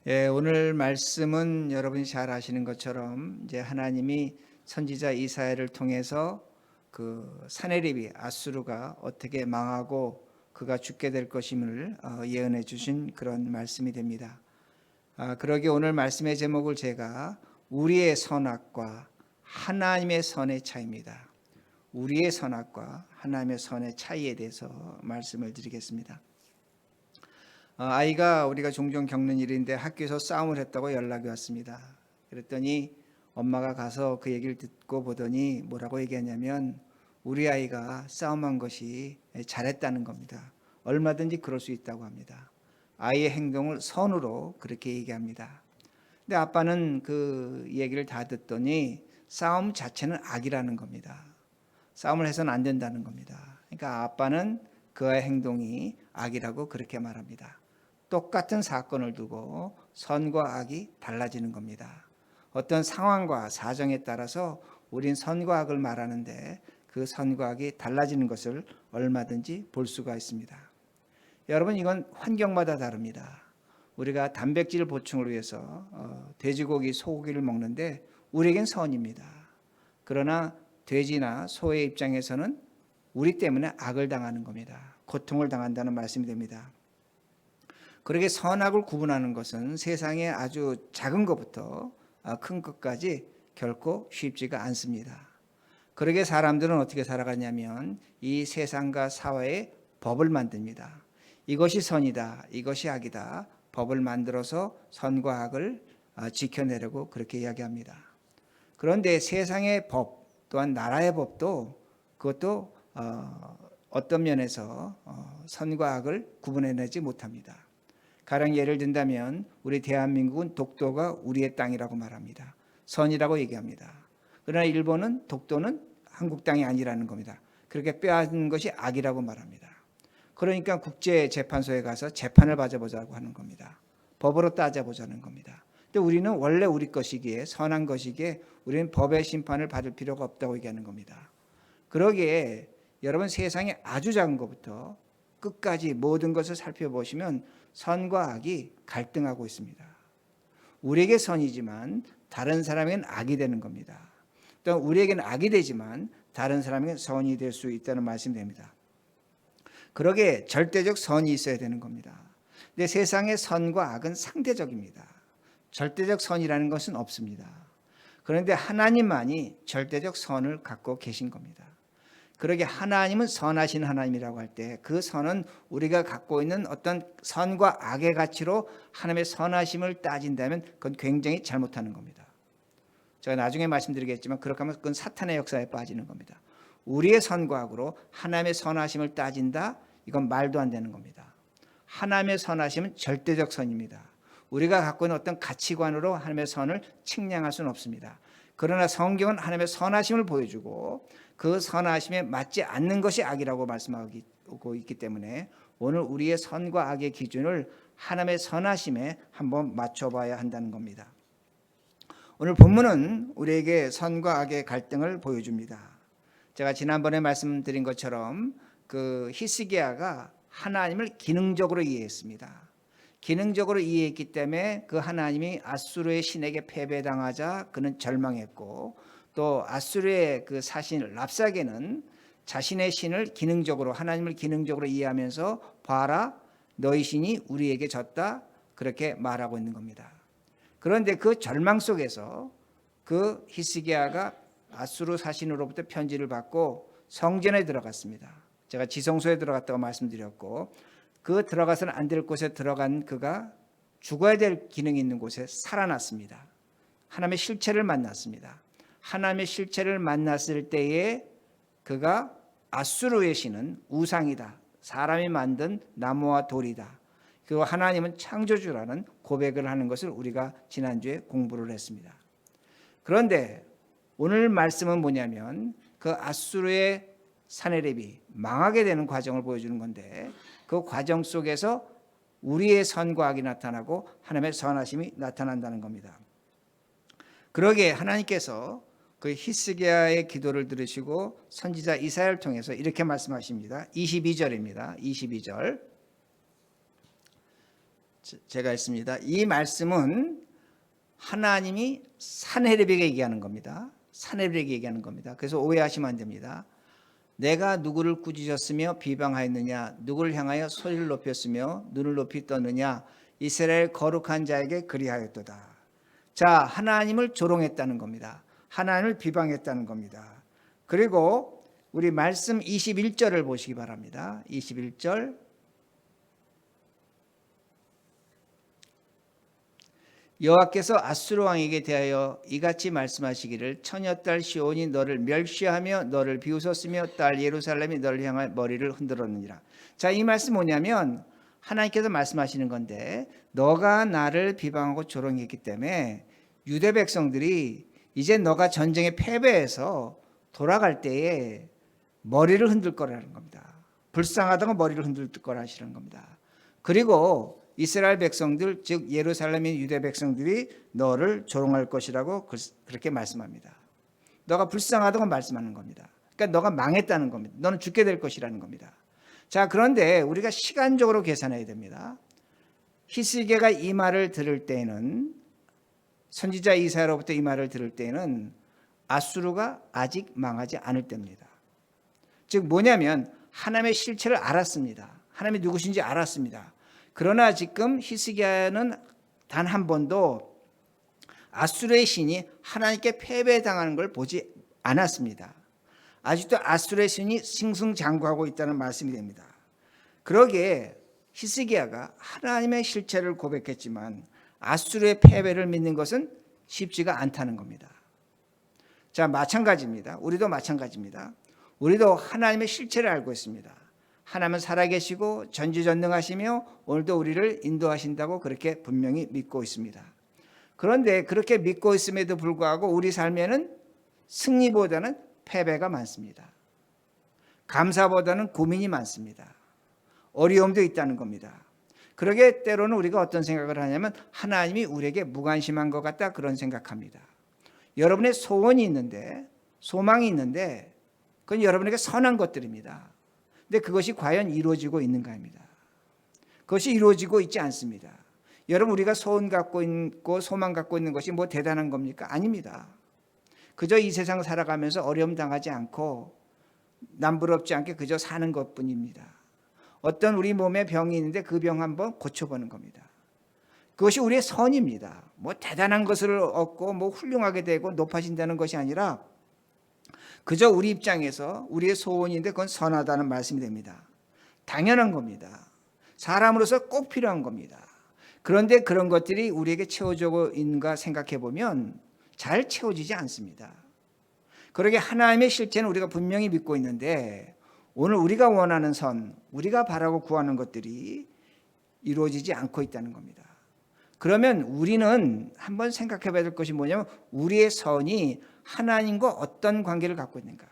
예, 오늘 말씀은 여러분이 잘 아시는 것처럼 이제 하나님이 선지자 이사야를 통해서 그 사내립이 아수르가 어떻게 망하고 그가 죽게 될 것임을 예언해 주신 그런 말씀이 됩니다. 그러기에 오늘 말씀의 제목을 제가 우리의 선악과 하나님의 선의 차이입니다. 우리의 선악과 하나님의 선의 차이에 대해서 말씀을 드리겠습니다. 아이가 우리가 종종 겪는 일인데 학교에서 싸움을 했다고 연락이 왔습니다. 그랬더니 엄마가 가서 그 얘기를 듣고 보더니 뭐라고 얘기하냐면 우리 아이가 싸움한 것이 잘했다는 겁니다. 얼마든지 그럴 수 있다고 합니다. 아이의 행동을 선으로 그렇게 얘기합니다. 근데 아빠는 그 얘기를 다 듣더니 싸움 자체는 악이라는 겁니다. 싸움을 해서는 안 된다는 겁니다. 그러니까 아빠는 그의 행동이 악이라고 그렇게 말합니다. 똑같은 사건을 두고 선과 악이 달라지는 겁니다. 어떤 상황과 사정에 따라서 우린 선과 악을 말하는데 그 선과 악이 달라지는 것을 얼마든지 볼 수가 있습니다. 여러분, 이건 환경마다 다릅니다. 우리가 단백질 보충을 위해서 돼지고기, 소고기를 먹는데 우리에겐 선입니다. 그러나 돼지나 소의 입장에서는 우리 때문에 악을 당하는 겁니다. 고통을 당한다는 말씀이 됩니다. 그렇게 선악을 구분하는 것은 세상에 아주 작은 것부터 큰 것까지 결코 쉽지가 않습니다. 그러게 사람들은 어떻게 살아가냐면 이 세상과 사회에 법을 만듭니다. 이것이 선이다, 이것이 악이다, 법을 만들어서 선과 악을 지켜내려고 그렇게 이야기합니다. 그런데 세상의 법 또한 나라의 법도 그것도 어떤 면에서 선과 악을 구분해내지 못합니다. 가령 예를 든다면 우리 대한민국은 독도가 우리의 땅이라고 말합니다. 선이라고 얘기합니다. 그러나 일본은 독도는 한국 땅이 아니라는 겁니다. 그렇게 빼앗는 것이 악이라고 말합니다. 그러니까 국제재판소에 가서 재판을 받아보자고 하는 겁니다. 법으로 따져보자는 겁니다. 근데 우리는 원래 우리 것이기에 선한 것이기에 우리는 법의 심판을 받을 필요가 없다고 얘기하는 겁니다. 그러기에 여러분 세상에 아주 작은 것부터 끝까지 모든 것을 살펴보시면 선과 악이 갈등하고 있습니다. 우리에게 선이지만 다른 사람에게는 악이 되는 겁니다. 또 우리에게는 악이 되지만 다른 사람에게는 선이 될 수 있다는 말씀이 됩니다. 그러기에 절대적 선이 있어야 되는 겁니다. 근데 세상의 선과 악은 상대적입니다. 절대적 선이라는 것은 없습니다. 그런데 하나님만이 절대적 선을 갖고 계신 겁니다. 그러게 하나님은 선하신 하나님이라고 할 때 그 선은 우리가 갖고 있는 어떤 선과 악의 가치로 하나님의 선하심을 따진다면 그건 굉장히 잘못하는 겁니다. 제가 나중에 말씀드리겠지만 그렇게 하면 그건 사탄의 역사에 빠지는 겁니다. 우리의 선과 악으로 하나님의 선하심을 따진다? 이건 말도 안 되는 겁니다. 하나님의 선하심은 절대적 선입니다. 우리가 갖고 있는 어떤 가치관으로 하나님의 선을 측량할 수는 없습니다. 그러나 성경은 하나님의 선하심을 보여주고 그 선하심에 맞지 않는 것이 악이라고 말씀하고 있기 때문에 오늘 우리의 선과 악의 기준을 하나님의 선하심에 한번 맞춰봐야 한다는 겁니다. 오늘 본문은 우리에게 선과 악의 갈등을 보여줍니다. 제가 지난번에 말씀드린 것처럼 그 히스기야가 하나님을 기능적으로 이해했습니다. 기능적으로 이해했기 때문에 그 하나님이 아수르의 신에게 패배당하자 그는 절망했고 또 아수르의 그 사신 랍사게는 자신의 신을 기능적으로 하나님을 기능적으로 이해하면서 봐라 너희 신이 우리에게 졌다 그렇게 말하고 있는 겁니다. 그런데 그 절망 속에서 그 히스기야가 아수르 사신으로부터 편지를 받고 성전에 들어갔습니다. 제가 지성소에 들어갔다고 말씀드렸고 그 들어가서는 안 될 곳에 들어간 그가 죽어야 될 기능이 있는 곳에 살아났습니다. 하나님의 실체를 만났습니다. 하나님의 실체를 만났을 때에 그가 아수르의 신은 우상이다. 사람이 만든 나무와 돌이다. 그리고 하나님은 창조주라는 고백을 하는 것을 우리가 지난주에 공부를 했습니다. 그런데 오늘 말씀은 뭐냐면 그 아수르의 사내립이 망하게 되는 과정을 보여주는 건데 그 과정 속에서 우리의 선과 악이 나타나고 하나님의 선하심이 나타난다는 겁니다. 그러기에 하나님께서 그 히스기야의 기도를 들으시고 선지자 이사야를 통해서 이렇게 말씀하십니다. 22절입니다. 22절. 제가 했습니다. 이 말씀은 하나님이 산헤립에게 얘기하는 겁니다. 산헤립에게 얘기하는 겁니다. 그래서 오해하시면 안 됩니다. 내가 누구를 꾸짖었으며 비방하였느냐, 누구를 향하여 소리를 높였으며 눈을 높이 떴느냐, 이스라엘 거룩한 자에게 그리하였도다. 자, 하나님을 조롱했다는 겁니다. 하나님을 비방했다는 겁니다. 그리고 우리 말씀 21절을 보시기 바랍니다. 21절. 여호와께서 아수르 왕에게 대하여 이같이 말씀하시기를 처녀딸 시온이 너를 멸시하며 너를 비웃었으며 딸 예루살렘이 너를 향하여 머리를 흔들었느니라. 자, 이 말씀 뭐냐면 하나님께서 말씀하시는 건데 너가 나를 비방하고 조롱했기 때문에 유대 백성들이 이제 너가 전쟁에 패배해서 돌아갈 때에 머리를 흔들 거라는 겁니다. 불쌍하다고 머리를 흔들 거라 하시는 겁니다. 그리고 이스라엘 백성들, 즉 예루살렘의 유대 백성들이 너를 조롱할 것이라고 그렇게 말씀합니다. 너가 불쌍하다고 말씀하는 겁니다. 그러니까 너가 망했다는 겁니다. 너는 죽게 될 것이라는 겁니다. 자, 그런데 우리가 시간적으로 계산해야 됩니다. 히스기야가 이 말을 들을 때에는, 선지자 이사야로부터 이 말을 들을 때에는 아수르가 아직 망하지 않을 때입니다. 즉 뭐냐면 하나님의 실체를 알았습니다. 하나님이 누구신지 알았습니다. 그러나 지금 히스기야는 단 한 번도 아수르의 신이 하나님께 패배당하는 걸 보지 않았습니다. 아직도 아수르의 신이 승승장구하고 있다는 말씀이 됩니다. 그러기에 히스기야가 하나님의 실체를 고백했지만 아수르의 패배를 믿는 것은 쉽지가 않다는 겁니다. 자, 마찬가지입니다. 우리도 마찬가지입니다. 우리도 하나님의 실체를 알고 있습니다. 하나님은 살아계시고 전지전능하시며 오늘도 우리를 인도하신다고 그렇게 분명히 믿고 있습니다. 그런데 그렇게 믿고 있음에도 불구하고 우리 삶에는 승리보다는 패배가 많습니다. 감사보다는 고민이 많습니다. 어려움도 있다는 겁니다. 그러게 때로는 우리가 어떤 생각을 하냐면 하나님이 우리에게 무관심한 것 같다, 그런 생각합니다. 여러분의 소원이 있는데, 소망이 있는데 그건 여러분에게 선한 것들입니다. 근데 그것이 과연 이루어지고 있는가입니다. 그것이 이루어지고 있지 않습니다. 여러분, 우리가 소원 갖고 있고 소망 갖고 있는 것이 뭐 대단한 겁니까? 아닙니다. 그저 이 세상 살아가면서 어려움 당하지 않고 남부럽지 않게 그저 사는 것뿐입니다. 어떤 우리 몸에 병이 있는데 그 병 한번 고쳐보는 겁니다. 그것이 우리의 선입니다. 뭐 대단한 것을 얻고 뭐 훌륭하게 되고 높아진다는 것이 아니라 그저 우리 입장에서 우리의 소원인데 그건 선하다는 말씀이 됩니다. 당연한 겁니다. 사람으로서 꼭 필요한 겁니다. 그런데 그런 것들이 우리에게 채워지고 있는가 생각해 보면 잘 채워지지 않습니다. 그러게 하나님의 실체는 우리가 분명히 믿고 있는데 오늘 우리가 원하는 선, 우리가 바라고 구하는 것들이 이루어지지 않고 있다는 겁니다. 그러면 우리는 한번 생각해 봐야 될 것이 뭐냐면 우리의 선이 하나님과 어떤 관계를 갖고 있는가,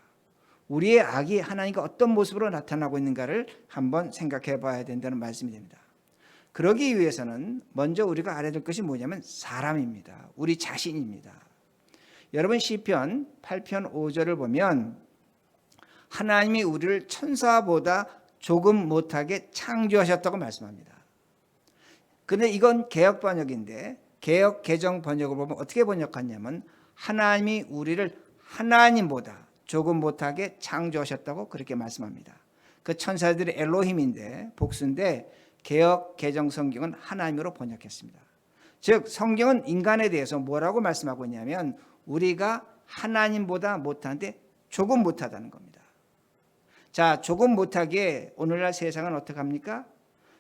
우리의 악이 하나님과 어떤 모습으로 나타나고 있는가를 한번 생각해 봐야 된다는 말씀이 됩니다. 그러기 위해서는 먼저 우리가 알아야 될 것이 뭐냐면 사람입니다. 우리 자신입니다. 여러분, 시편 8편 5절을 보면 하나님이 우리를 천사보다 조금 못하게 창조하셨다고 말씀합니다. 그런데 이건 개역 번역인데 개역 개정 번역을 보면 어떻게 번역하냐면 하나님이 우리를 하나님보다 조금 못하게 창조하셨다고 그렇게 말씀합니다. 그 천사들이 엘로힘인데 복수인데 개역 개정 성경은 하나님으로 번역했습니다. 즉 성경은 인간에 대해서 뭐라고 말씀하고 있냐면 우리가 하나님보다 못한데 조금 못하다는 겁니다. 자, 조금 못하게 오늘날 세상은 어떻게 합니까?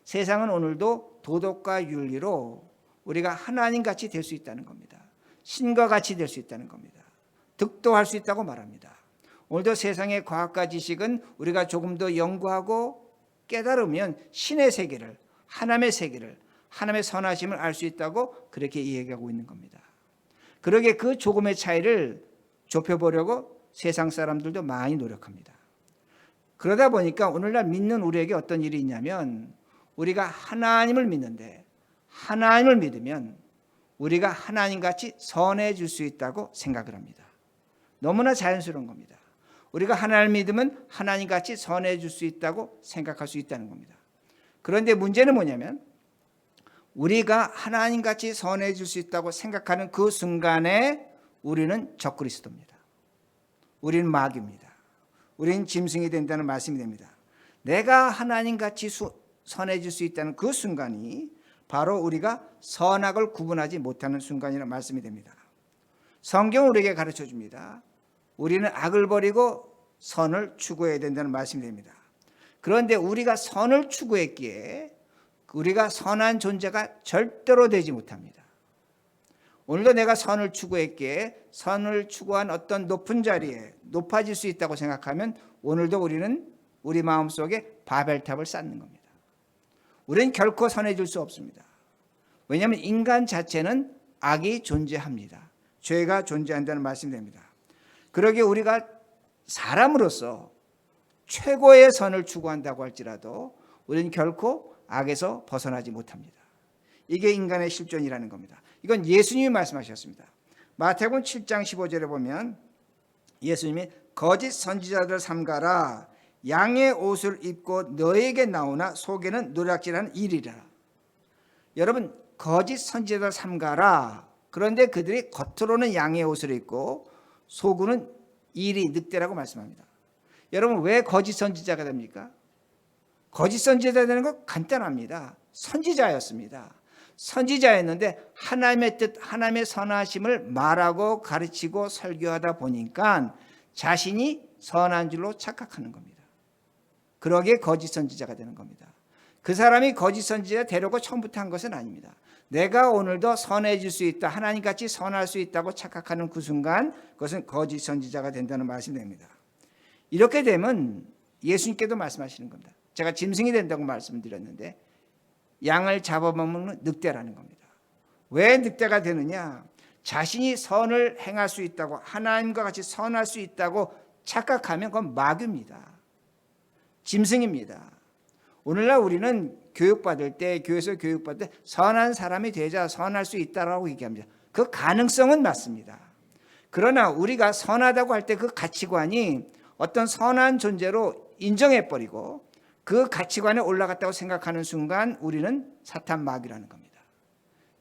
세상은 오늘도 도덕과 윤리로 우리가 하나님같이 될 수 있다는 겁니다. 신과 같이 될 수 있다는 겁니다. 득도할 수 있다고 말합니다. 오늘도 세상의 과학과 지식은 우리가 조금 더 연구하고 깨달으면 신의 세계를, 하나님의 세계를, 하나님의 선하심을 알 수 있다고 그렇게 이야기하고 있는 겁니다. 그러게 그 조금의 차이를 좁혀보려고 세상 사람들도 많이 노력합니다. 그러다 보니까 오늘날 믿는 우리에게 어떤 일이 있냐면 우리가 하나님을 믿는데 하나님을 믿으면 우리가 하나님같이 선해질 수 있다고 생각을 합니다. 너무나 자연스러운 겁니다. 우리가 하나님을 믿으면 하나님같이 선해질 수 있다고 생각할 수 있다는 겁니다. 그런데 문제는 뭐냐면 우리가 하나님같이 선해질 수 있다고 생각하는 그 순간에 우리는 적그리스도입니다. 우리는 마귀입니다. 우리는 짐승이 된다는 말씀이 됩니다. 내가 하나님같이 선해질 수 있다는 그 순간이 바로 우리가 선악을 구분하지 못하는 순간이라는 말씀이 됩니다. 성경은 우리에게 가르쳐 줍니다. 우리는 악을 버리고 선을 추구해야 된다는 말씀이 됩니다. 그런데 우리가 선을 추구했기에 우리가 선한 존재가 절대로 되지 못합니다. 오늘도 내가 선을 추구했기에 선을 추구한 어떤 높은 자리에 높아질 수 있다고 생각하면 오늘도 우리는 우리 마음속에 바벨탑을 쌓는 겁니다. 우리는 결코 선해질 수 없습니다. 왜냐하면 인간 자체는 악이 존재합니다. 죄가 존재한다는 말씀이 됩니다. 그러기에 우리가 사람으로서 최고의 선을 추구한다고 할지라도 우리는 결코 악에서 벗어나지 못합니다. 이게 인간의 실존이라는 겁니다. 이건 예수님이 말씀하셨습니다. 마태복음 7장 15절에 보면 예수님이 거짓 선지자들 삼가라. 양의 옷을 입고 너에게 나오나 속에는 노략질하는 일이라. 여러분, 거짓 선지자들 삼가라. 그런데 그들이 겉으로는 양의 옷을 입고 속으로는 일이 늑대라고 말씀합니다. 여러분, 왜 거짓 선지자가 됩니까? 거짓 선지자가 되는 건 간단합니다. 선지자였습니다. 선지자였는데 하나님의 뜻, 하나님의 선하심을 말하고 가르치고 설교하다 보니까 자신이 선한 줄로 착각하는 겁니다. 그러기에 거짓 선지자가 되는 겁니다. 그 사람이 거짓 선지자 되려고 처음부터 한 것은 아닙니다. 내가 오늘도 선해질 수 있다, 하나님같이 선할 수 있다고 착각하는 그 순간 그것은 거짓 선지자가 된다는 말씀이 됩니다. 이렇게 되면 예수님께도 말씀하시는 겁니다. 제가 짐승이 된다고 말씀드렸는데 양을 잡아먹는 늑대라는 겁니다. 왜 늑대가 되느냐? 자신이 선을 행할 수 있다고, 하나님과 같이 선할 수 있다고 착각하면 그건 마귀입니다. 짐승입니다. 오늘날 우리는 교육받을 때, 교회에서 교육받을 때 선한 사람이 되자 선할 수 있다라고 얘기합니다. 그 가능성은 맞습니다. 그러나 우리가 선하다고 할 때 그 가치관이 어떤 선한 존재로 인정해버리고 그 가치관에 올라갔다고 생각하는 순간 우리는 사탄 마귀라는 겁니다.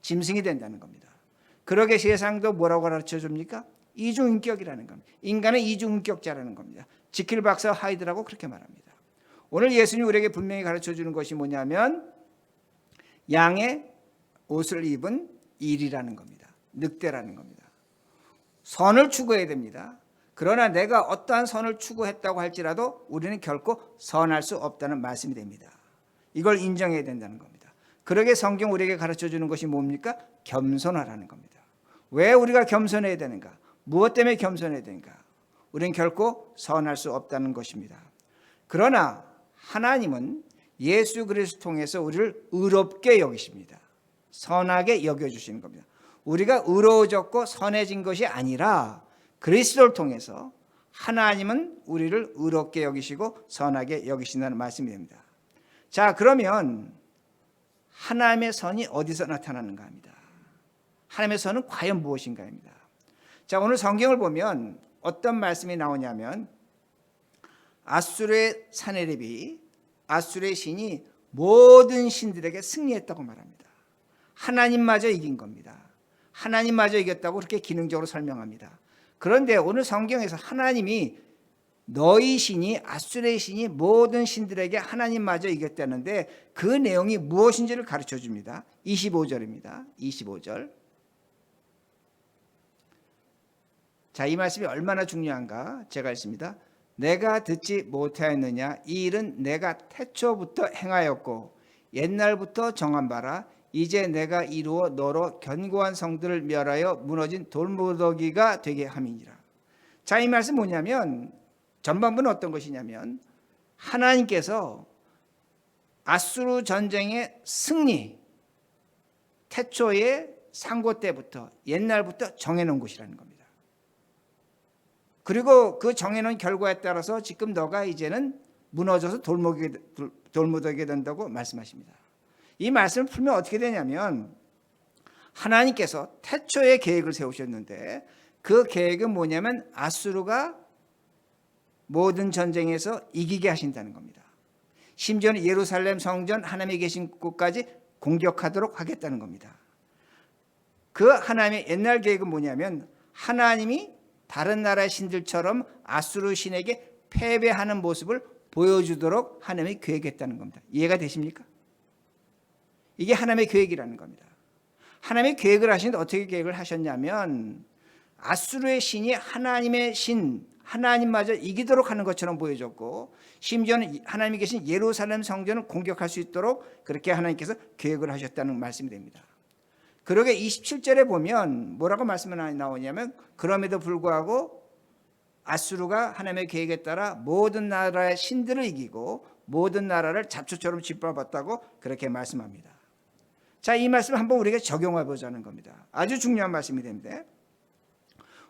짐승이 된다는 겁니다. 그러게 세상도 뭐라고 가르쳐 줍니까? 이중인격이라는 겁니다. 인간은 이중인격자라는 겁니다. 지킬 박사 하이드라고 그렇게 말합니다. 오늘 예수님이 우리에게 분명히 가르쳐 주는 것이 뭐냐면 양의 옷을 입은 일이라는 겁니다. 늑대라는 겁니다. 선을 추구해야 됩니다. 그러나 내가 어떠한 선을 추구했다고 할지라도 우리는 결코 선할 수 없다는 말씀이 됩니다. 이걸 인정해야 된다는 겁니다. 그러게 성경 우리에게 가르쳐 주는 것이 뭡니까? 겸손하라는 겁니다. 왜 우리가 겸손해야 되는가? 무엇 때문에 겸손해야 되는가? 우리는 결코 선할 수 없다는 것입니다. 그러나 하나님은 예수 그리스도를 통해서 우리를 의롭게 여기십니다. 선하게 여겨주시는 겁니다. 우리가 의로워졌고 선해진 것이 아니라 그리스도를 통해서 하나님은 우리를 의롭게 여기시고 선하게 여기신다는 말씀이 됩니다. 자, 그러면 하나님의 선이 어디서 나타나는가 합니다. 하나님의 선은 과연 무엇인가 합니다. 자, 오늘 성경을 보면 어떤 말씀이 나오냐면 아수르의 사네립이, 아수르의 신이 모든 신들에게 승리했다고 말합니다. 하나님마저 이긴 겁니다. 하나님마저 이겼다고 그렇게 기능적으로 설명합니다. 그런데 오늘 성경에서 하나님이 너희 신이, 아수르의 신이 모든 신들에게 하나님마저 이겼다는데 그 내용이 무엇인지를 가르쳐 줍니다. 25절입니다. 25절. 자, 이 말씀이 얼마나 중요한가 제가 읽습니다. 내가 듣지 못하였느냐? 이 일은 내가 태초부터 행하였고 옛날부터 정한 바라. 이제 내가 이루어 너로 견고한 성들을 멸하여 무너진 돌무더기가 되게 함이니라. 자, 이 말씀 뭐냐면 전반부는 어떤 것이냐면 하나님께서 아수르 전쟁의 승리, 태초의 상고 때부터 옛날부터 정해놓은 것이라는 겁니다. 그리고 그 정해놓은 결과에 따라서 지금 너가 이제는 무너져서 돌무더기가 된다고 말씀하십니다. 이 말씀을 풀면 어떻게 되냐면 하나님께서 태초의 계획을 세우셨는데 그 계획은 뭐냐면 아수르가 모든 전쟁에서 이기게 하신다는 겁니다. 심지어는 예루살렘 성전 하나님이 계신 곳까지 공격하도록 하겠다는 겁니다. 그 하나님의 옛날 계획은 뭐냐면 하나님이 다른 나라의 신들처럼 아수르 신에게 패배하는 모습을 보여주도록 하나님이 계획했다는 겁니다. 이해가 되십니까? 이게 하나님의 계획이라는 겁니다. 하나님의 계획을 하시는데 어떻게 계획을 하셨냐면 아수르의 신이 하나님의 신, 하나님마저 이기도록 하는 것처럼 보여줬고 심지어는 하나님이 계신 예루살렘 성전을 공격할 수 있도록 그렇게 하나님께서 계획을 하셨다는 말씀이 됩니다. 그러게 27절에 보면 뭐라고 말씀이 나오냐면 그럼에도 불구하고 아수르가 하나님의 계획에 따라 모든 나라의 신들을 이기고 모든 나라를 잡초처럼 짓밟았다고 그렇게 말씀합니다. 자, 이 말씀을 한번 우리가 적용해 보자는 겁니다. 아주 중요한 말씀이 됩니다.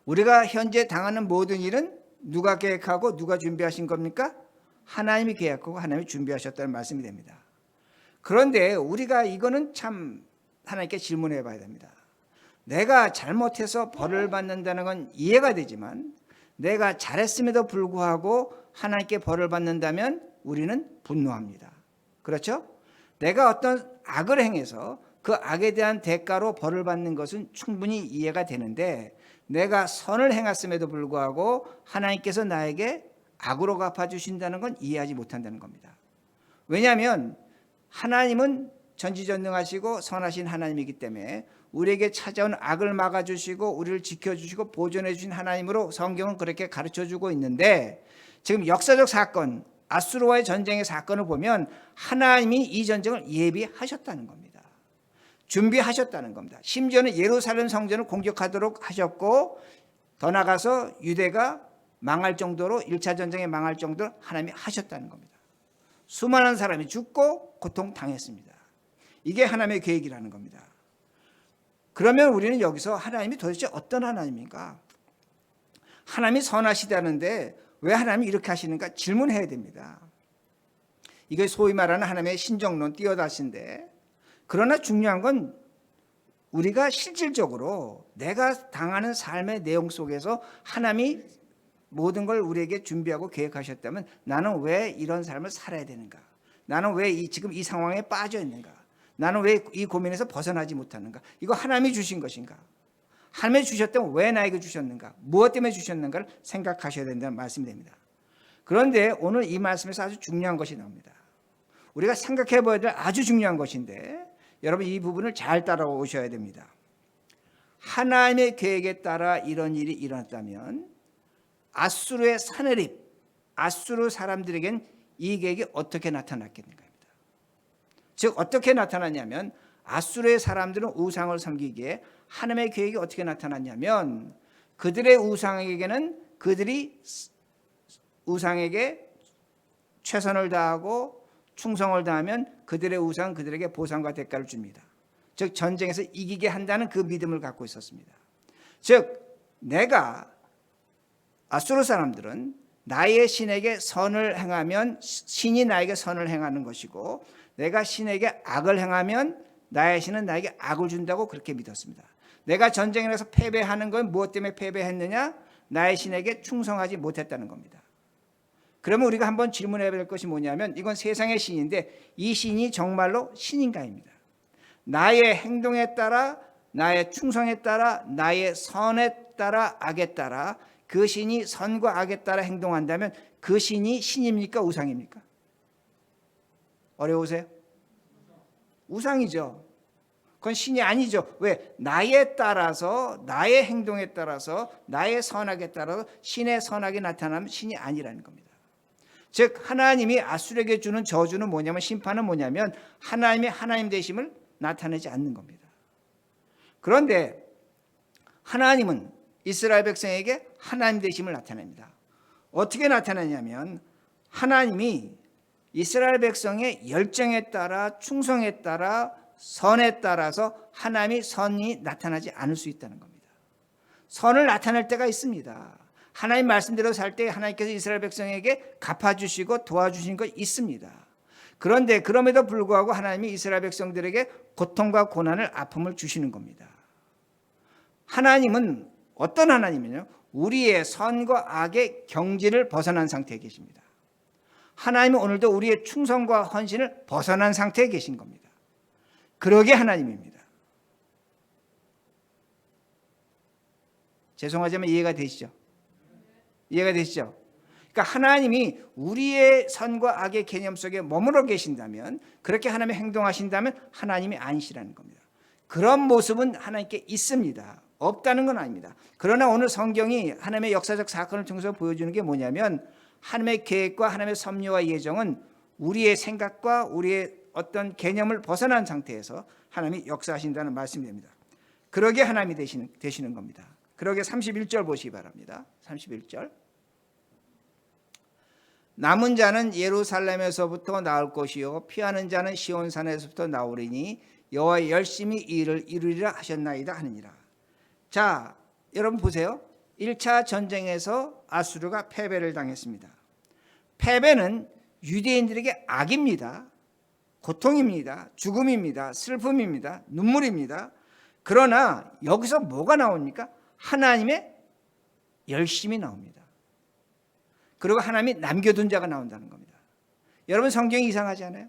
우리가 현재 당하는 모든 일은 누가 계획하고 누가 준비하신 겁니까? 하나님이 계획하고 하나님이 준비하셨다는 말씀이 됩니다. 그런데 우리가 이거는 참 하나님께 질문해 봐야 됩니다. 내가 잘못해서 벌을 받는다는 건 이해가 되지만 내가 잘했음에도 불구하고 하나님께 벌을 받는다면 우리는 분노합니다. 그렇죠? 내가 어떤 악을 행해서 그 악에 대한 대가로 벌을 받는 것은 충분히 이해가 되는데 내가 선을 행했음에도 불구하고 하나님께서 나에게 악으로 갚아주신다는 건 이해하지 못한다는 겁니다. 왜냐하면 하나님은 전지전능하시고 선하신 하나님이기 때문에 우리에게 찾아온 악을 막아주시고 우리를 지켜주시고 보존해 주신 하나님으로 성경은 그렇게 가르쳐주고 있는데 지금 역사적 사건 아수르와의 전쟁의 사건을 보면 하나님이 이 전쟁을 예비하셨다는 겁니다. 준비하셨다는 겁니다. 심지어는 예루살렘 성전을 공격하도록 하셨고 더 나가서 유대가 망할 정도로 1차 전쟁에 망할 정도로 하나님이 하셨다는 겁니다. 수많은 사람이 죽고 고통당했습니다. 이게 하나님의 계획이라는 겁니다. 그러면 우리는 여기서 하나님이 도대체 어떤 하나님인가? 하나님이 선하시다는데 왜 하나님이 이렇게 하시는가 질문해야 됩니다. 이게 소위 말하는 하나님의 신정론 띄어다신데 그러나 중요한 건 우리가 실질적으로 내가 당하는 삶의 내용 속에서 하나님이 모든 걸 우리에게 준비하고 계획하셨다면 나는 왜 이런 삶을 살아야 되는가? 나는 왜 지금 이 상황에 빠져 있는가? 나는 왜 이 고민에서 벗어나지 못하는가? 이거 하나님이 주신 것인가? 하나님이 주셨다면 왜 나에게 주셨는가? 무엇 때문에 주셨는가를 생각하셔야 된다는 말씀이 됩니다. 그런데 오늘 이 말씀에서 아주 중요한 것이 나옵니다. 우리가 생각해 봐야 될 아주 중요한 것인데 여러분 이 부분을 잘 따라오셔야 됩니다. 하나님의 계획에 따라 이런 일이 일어났다면 아수르의 사내립, 아수르 사람들에겐 이 계획이 어떻게 나타났겠는가? 즉 어떻게 나타났냐면 아수르의 사람들은 우상을 섬기기에 하나님의 계획이 어떻게 나타났냐면 그들의 우상에게는 그들이 우상에게 최선을 다하고 충성을 다하면 그들의 우상은 그들에게 보상과 대가를 줍니다. 즉 전쟁에서 이기게 한다는 그 믿음을 갖고 있었습니다. 즉 내가 아수르 사람들은 나의 신에게 선을 행하면 신이 나에게 선을 행하는 것이고 내가 신에게 악을 행하면 나의 신은 나에게 악을 준다고 그렇게 믿었습니다. 내가 전쟁에서 패배하는 건 무엇 때문에 패배했느냐? 나의 신에게 충성하지 못했다는 겁니다. 그러면 우리가 한번 질문해야 될 것이 뭐냐면 이건 세상의 신인데 이 신이 정말로 신인가입니다. 나의 행동에 따라 나의 충성에 따라 나의 선에 따라 악에 따라 그 신이 선과 악에 따라 행동한다면 그 신이 신입니까? 우상입니까? 어려우세요? 우상이죠. 그건 신이 아니죠. 왜? 나에 따라서 나의 행동에 따라서 나의 선악에 따라서 신의 선악이 나타나면 신이 아니라는 겁니다. 즉 하나님이 아수르에게 주는 저주는 뭐냐면 심판은 뭐냐면 하나님의 하나님 되심을 나타내지 않는 겁니다. 그런데 하나님은 이스라엘 백성에게 하나님 되심을 나타냅니다. 어떻게 나타내냐면 하나님이 이스라엘 백성의 열정에 따라 충성에 따라 선에 따라서 하나님이 선이 나타나지 않을 수 있다는 겁니다. 선을 나타낼 때가 있습니다. 하나님 말씀대로 살 때 하나님께서 이스라엘 백성에게 갚아주시고 도와주신 것 있습니다. 그런데 그럼에도 불구하고 하나님이 이스라엘 백성들에게 고통과 고난을 아픔을 주시는 겁니다. 하나님은 어떤 하나님이냐? 우리의 선과 악의 경지를 벗어난 상태에 계십니다. 하나님은 오늘도 우리의 충성과 헌신을 벗어난 상태에 계신 겁니다. 그러게 하나님입니다. 죄송하지만 이해가 되시죠? 이해가 되시죠? 그러니까 하나님이 우리의 선과 악의 개념 속에 머물러 계신다면, 그렇게 하나님이 행동하신다면 하나님이 아니시라는 겁니다. 그런 모습은 하나님께 있습니다. 없다는 건 아닙니다. 그러나 오늘 성경이 하나님의 역사적 사건을 통해서 보여주는 게 뭐냐면, 하나님의 계획과 하나님의 섭리와 예정은 우리의 생각과 우리의 어떤 개념을 벗어난 상태에서 하나님이 역사하신다는 말씀이 됩니다. 그러게 하나님이 되시는 겁니다. 그러게 31절 보시기 바랍니다. 31절. 남은 자는 예루살렘에서부터 나올 것이요 피하는 자는 시온산에서부터 나오리니 여호와 열심히 이 일을 이루리라 하셨나이다 하느니라. 자, 여러분 보세요. 1차 전쟁에서 아수르가 패배를 당했습니다. 패배는 유대인들에게 악입니다. 고통입니다. 죽음입니다. 슬픔입니다. 눈물입니다. 그러나 여기서 뭐가 나옵니까? 하나님의 열심이 나옵니다. 그리고 하나님이 남겨둔 자가 나온다는 겁니다. 여러분, 성경이 이상하지 않아요?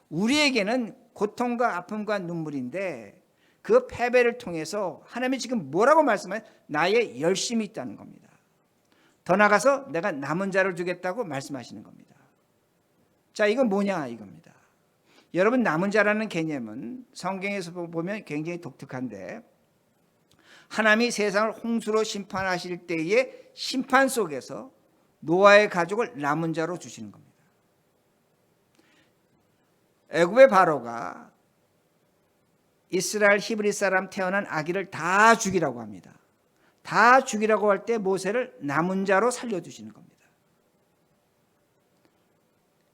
우리에게는 고통과 아픔과 눈물인데 그 패배를 통해서 하나님이 지금 뭐라고 말씀하세요? 나의 열심이 있다는 겁니다. 더 나아가서 내가 남은 자를 주겠다고 말씀하시는 겁니다. 자, 이건 뭐냐 이겁니다. 여러분, 남은 자라는 개념은 성경에서 보면 굉장히 독특한데, 하나님이 세상을 홍수로 심판하실 때의 심판 속에서 노아의 가족을 남은 자로 주시는 겁니다. 애굽의 바로가 이스라엘 히브리 사람 태어난 아기를 다 죽이라고 합니다. 다 죽이라고 할 때 모세를 남은 자로 살려두시는 겁니다.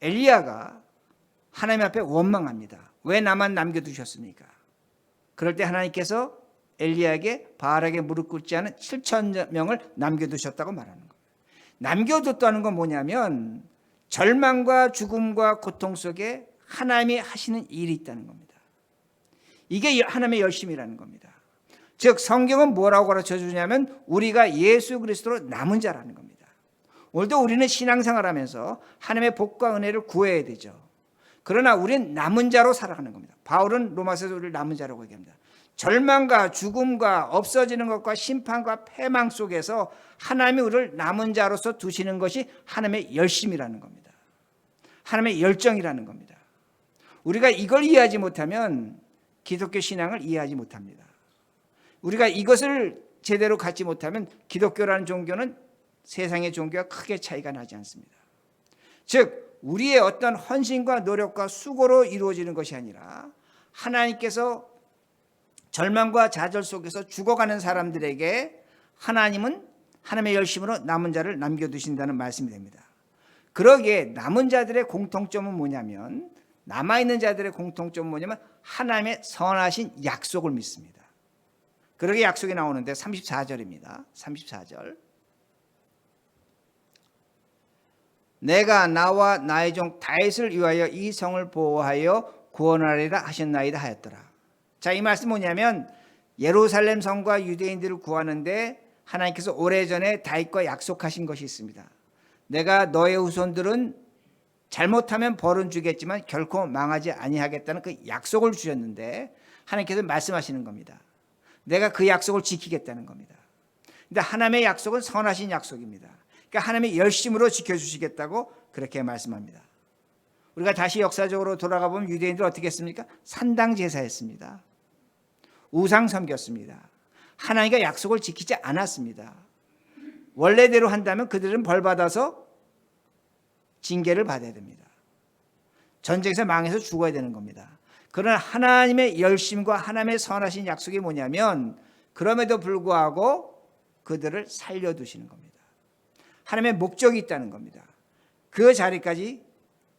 엘리야가 하나님 앞에 원망합니다. 왜 나만 남겨두셨습니까? 그럴 때 하나님께서 엘리야에게 바알에게 무릎 꿇지 않은 7,000명을 남겨두셨다고 말하는 거예요. 남겨뒀다는 건 뭐냐면 절망과 죽음과 고통 속에 하나님이 하시는 일이 있다는 겁니다. 이게 하나님의 열심이라는 겁니다. 즉 성경은 뭐라고 가르쳐주냐면 우리가 예수 그리스도로 남은 자라는 겁니다. 오늘도 우리는 신앙생활하면서 하나님의 복과 은혜를 구해야 되죠. 그러나 우리는 남은 자로 살아가는 겁니다. 바울은 로마서에서 우리를 남은 자라고 얘기합니다. 절망과 죽음과 없어지는 것과 심판과 패망 속에서 하나님이 우리를 남은 자로서 두시는 것이 하나님의 열심이라는 겁니다. 하나님의 열정이라는 겁니다. 우리가 이걸 이해하지 못하면 기독교 신앙을 이해하지 못합니다. 우리가 이것을 제대로 갖지 못하면 기독교라는 종교는 세상의 종교와 크게 차이가 나지 않습니다. 즉 우리의 어떤 헌신과 노력과 수고로 이루어지는 것이 아니라 하나님께서 절망과 좌절 속에서 죽어가는 사람들에게 하나님은 하나님의 열심으로 남은 자를 남겨두신다는 말씀이 됩니다. 그러기에 남은 자들의 공통점은 뭐냐면, 남아있는 자들의 공통점은 뭐냐면 하나님의 선하신 약속을 믿습니다. 그러기에 약속이 나오는데 34절입니다. 34절. 내가 나와 나의 종 다윗을 위하여 이 성을 보호하여 구원하리라 하셨나이다 하였더라. 자, 이 말씀 뭐냐면 예루살렘 성과 유대인들을 구하는데 하나님께서 오래전에 다윗과 약속하신 것이 있습니다. 내가 너의 후손들은 잘못하면 벌은 주겠지만 결코 망하지 아니하겠다는 그 약속을 주셨는데 하나님께서 말씀하시는 겁니다. 내가 그 약속을 지키겠다는 겁니다. 근데 하나님의 약속은 선하신 약속입니다. 그러니까 하나님의 열심으로 지켜주시겠다고 그렇게 말씀합니다. 우리가 다시 역사적으로 돌아가 보면 유대인들 어떻게 했습니까? 산당 제사했습니다. 우상 섬겼습니다. 하나님과 약속을 지키지 않았습니다. 원래대로 한다면 그들은 벌받아서 징계를 받아야 됩니다. 전쟁에서 망해서 죽어야 되는 겁니다. 그러나 하나님의 열심과 하나님의 선하신 약속이 뭐냐면 그럼에도 불구하고 그들을 살려두시는 겁니다. 하나님의 목적이 있다는 겁니다. 그 자리까지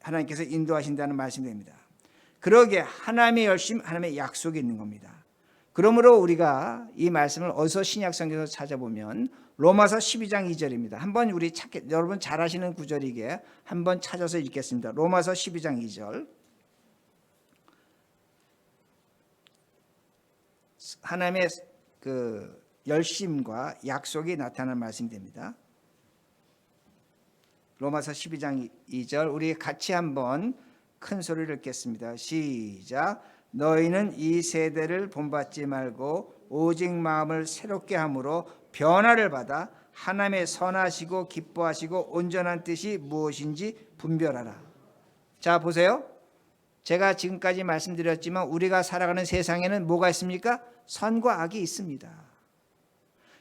하나님께서 인도하신다는 말씀이 됩니다. 그러기에 하나님의 열심, 하나님의 약속이 있는 겁니다. 그러므로 우리가 이 말씀을 어디서 신약성경에서 찾아보면 로마서 12장 2절입니다. 한번 우리 여러분 잘 아시는 구절이기에 한번 찾아서 읽겠습니다. 로마서 12장 2절. 하나님의 그 열심과 약속이 나타나는 말씀이 됩니다. 로마서 12장 2절 우리 같이 한번 큰 소리를 읽겠습니다. 시작. 너희는 이 세대를 본받지 말고 오직 마음을 새롭게 함으로 변화를 받아 하나님의 선하시고 기뻐하시고 온전한 뜻이 무엇인지 분별하라. 자, 보세요. 제가 지금까지 말씀드렸지만 우리가 살아가는 세상에는 뭐가 있습니까? 선과 악이 있습니다.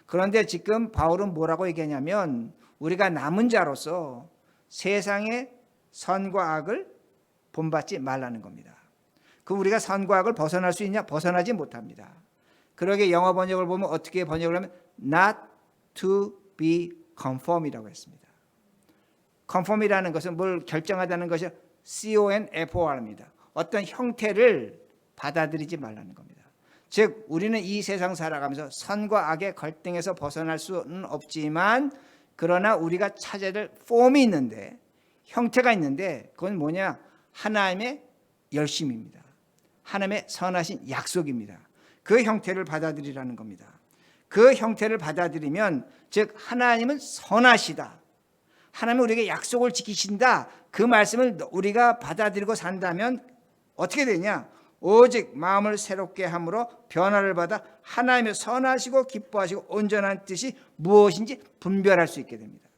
그런데 지금 바울은 뭐라고 얘기하냐면 우리가 남은 자로서 세상의 선과 악을 본받지 말라는 겁니다. 그럼 우리가 선과 악을 벗어날 수 있냐? 벗어나지 못합니다. 그러게 영어 번역을 보면 어떻게 번역을 하면 not to be conform이라고 했습니다. conform이라는 것은 뭘 결정하다는 것이 confor입니다. 어떤 형태를 받아들이지 말라는 겁니다. 즉 우리는 이 세상 살아가면서 선과 악의 갈등에서 벗어날 수는 없지만 그러나 우리가 찾아야 될 폼이 있는데 형태가 있는데 그건 뭐냐? 하나님의 열심입니다. 하나님의 선하신 약속입니다. 그 형태를 받아들이라는 겁니다. 그 형태를 받아들이면 즉 하나님은 선하시다. 하나님은 우리에게 약속을 지키신다. 그 말씀을 우리가 받아들이고 산다면 어떻게 되냐? 오직 마음을 새롭게 함으로 변화를 받아 하나님의 선하시고 기뻐하시고 온전한 뜻이 무엇인지 분별할 수 있게 됩니다.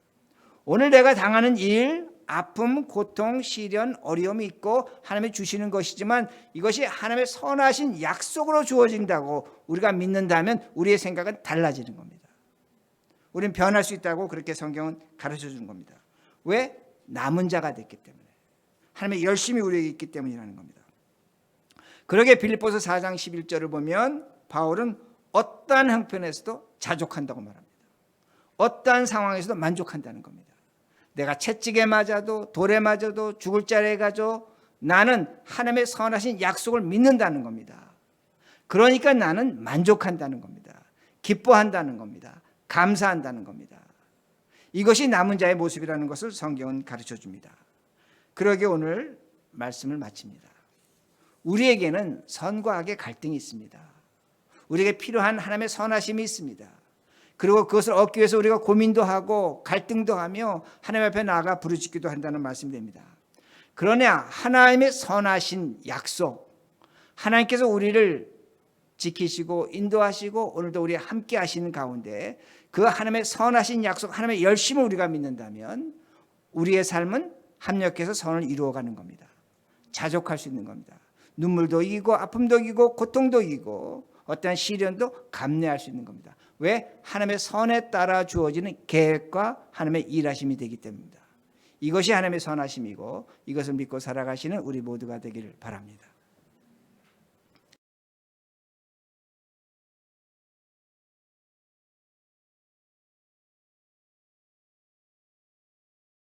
오늘 내가 당하는 일, 아픔, 고통, 시련, 어려움이 있고 하나님이 주시는 것이지만 이것이 하나님의 선하신 약속으로 주어진다고 우리가 믿는다면 우리의 생각은 달라지는 겁니다. 우리는 변할 수 있다고 그렇게 성경은 가르쳐 주는 겁니다. 왜? 남은 자가 됐기 때문에. 하나님의 열심이 우리에게 있기 때문이라는 겁니다. 그러게 빌립보서 4장 11절을 보면 바울은 어떠한 형편에서도 자족한다고 말합니다. 어떠한 상황에서도 만족한다는 겁니다. 내가 채찍에 맞아도 돌에 맞아도 죽을 자리에 가도 나는 하나님의 선하신 약속을 믿는다는 겁니다. 그러니까 나는 만족한다는 겁니다. 기뻐한다는 겁니다. 감사한다는 겁니다. 이것이 남은 자의 모습이라는 것을 성경은 가르쳐 줍니다. 그러게 오늘 말씀을 마칩니다. 우리에게는 선과 악의 갈등이 있습니다. 우리에게 필요한 하나님의 선하심이 있습니다. 그리고 그것을 얻기 위해서 우리가 고민도 하고 갈등도 하며 하나님 앞에 나아가 부르짖기도 한다는 말씀이 됩니다. 그러나 하나님의 선하신 약속, 하나님께서 우리를 지키시고 인도하시고 오늘도 우리 함께 하시는 가운데 그 하나님의 선하신 약속, 하나님의 열심을 우리가 믿는다면 우리의 삶은 합력해서 선을 이루어가는 겁니다. 자족할 수 있는 겁니다. 눈물도 이기고 아픔도 이기고 고통도 이기고 어떠한 시련도 감내할 수 있는 겁니다. 왜? 하나님의 선에 따라 주어지는 계획과 하나님의 일하심이 되기 때문입니다. 이것이 하나님의 선하심이고 이것을 믿고 살아가시는 우리 모두가 되기를 바랍니다.